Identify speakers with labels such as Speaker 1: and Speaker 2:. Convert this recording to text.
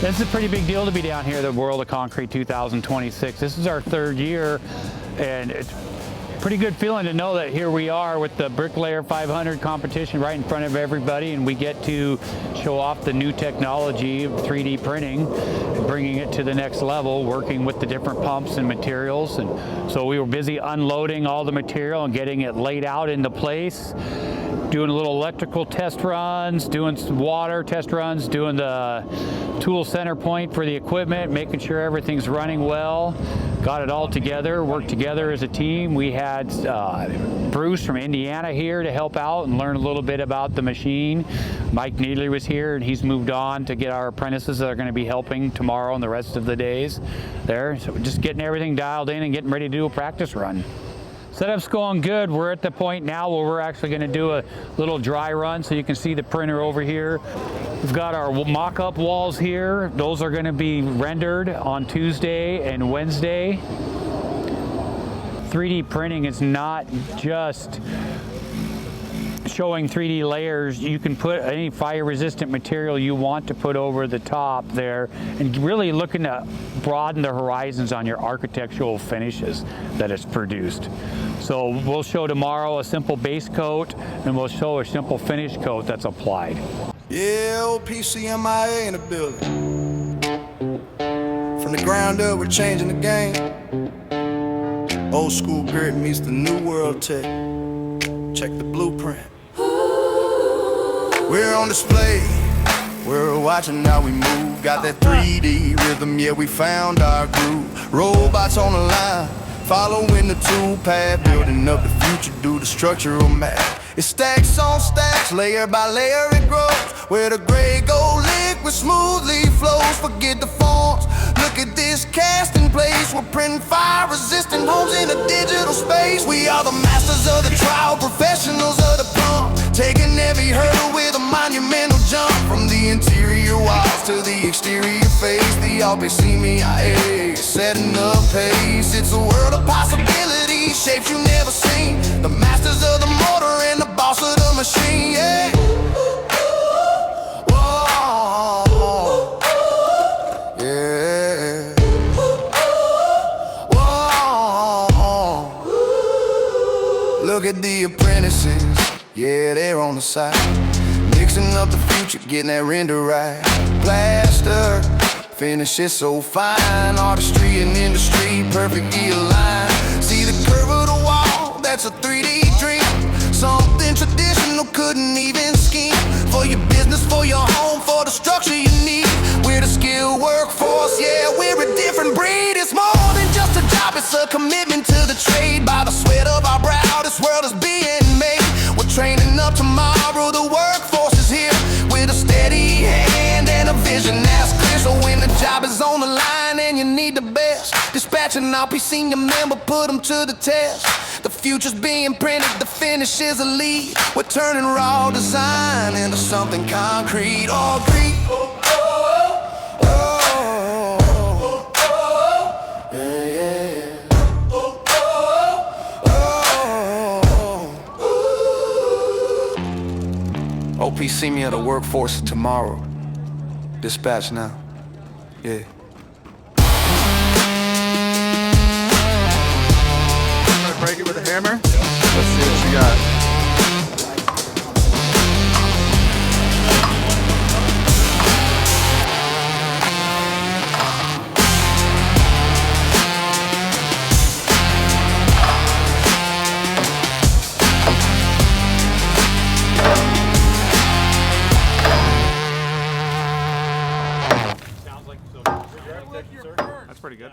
Speaker 1: This is a pretty big deal to be down here at the World of Concrete 2026. This is our third year, and it's a pretty good feeling to know that here we are with the Bricklayer 500 competition right in front of everybody, and we get to show off the new technology of 3D printing and bringing it to the next level, working with the different pumps and materials. And so we were busy unloading all the material and getting it laid out into place, doing a little electrical test runs, doing some water test runs, doing the tool center point for the equipment, making sure everything's running well. Got it all together, worked together as a team. We had Bruce from Indiana here to help out and learn a little bit about the machine. Mike Needler was here, and he's moved on to get our apprentices that are going to be helping tomorrow and the rest of the days there. So we're just getting everything dialed in and getting ready to do a practice run. Setup's going good. We're at the point now where we're actually going to do a little dry run, so you can see the printer over here. We've got our mock-up walls here. Those are going to be rendered on Tuesday and Wednesday. 3D printing is not just showing 3D layers. You can put any fire-resistant material you want to put over the top there, and really looking to broaden the horizons on your architectural finishes that it's produced. So we'll show tomorrow a simple base coat, and we'll show a simple finish coat that's applied.
Speaker 2: Yeah, OPCMIA in the building. From the ground up, we're changing the game. Old school grit meets the new world tech. Check the blueprint. We're on display, we're watching how we move. Got that 3D rhythm, yeah, we found our groove. Robots on the line, following the tool path, building up the future, do the structural math. It stacks on stacks, layer by layer it grows. Where the gray gold liquid smoothly flows. Forget the fonts, look at this cast in place. We're printing fire-resistant homes in a digital space. We are the masters of the trial, professionals of the pump, taking every hurdle with a monumental jump. From the interior walls to the exterior face, the OPCMIA is setting up pace. It's a world of possibilities, shapes you never seen. The masters of the motor and the boss of the machine, yeah. Whoa, yeah. Whoa. Look at the apprentices, yeah, they're on the side, mixing up the future, getting that render right. Plaster, finish it so fine. Artistry and industry, perfectly aligned. See the curve of the wall, that's a 3D dream. Something traditional couldn't even scheme. For your business, for your home, for the structure you need. We're the skilled workforce, yeah, we're a different breed. It's more than just a job, it's a commitment to the trade. By the sweat of our brow, this world is being made. We're training up tomorrow, the workforce is here. With a steady hand and a vision that's clear. So when the job is on the line and you need the best, dispatch an OPCMIA member, put them to the test. The future's being printed, the finish is a lead. We're turning raw design into something concrete. All green. OPCMIA, the workforce of tomorrow. Dispatch now. Yeah.
Speaker 3: Break it with a hammer? Let's see what you got. Sounds like so. That's pretty good.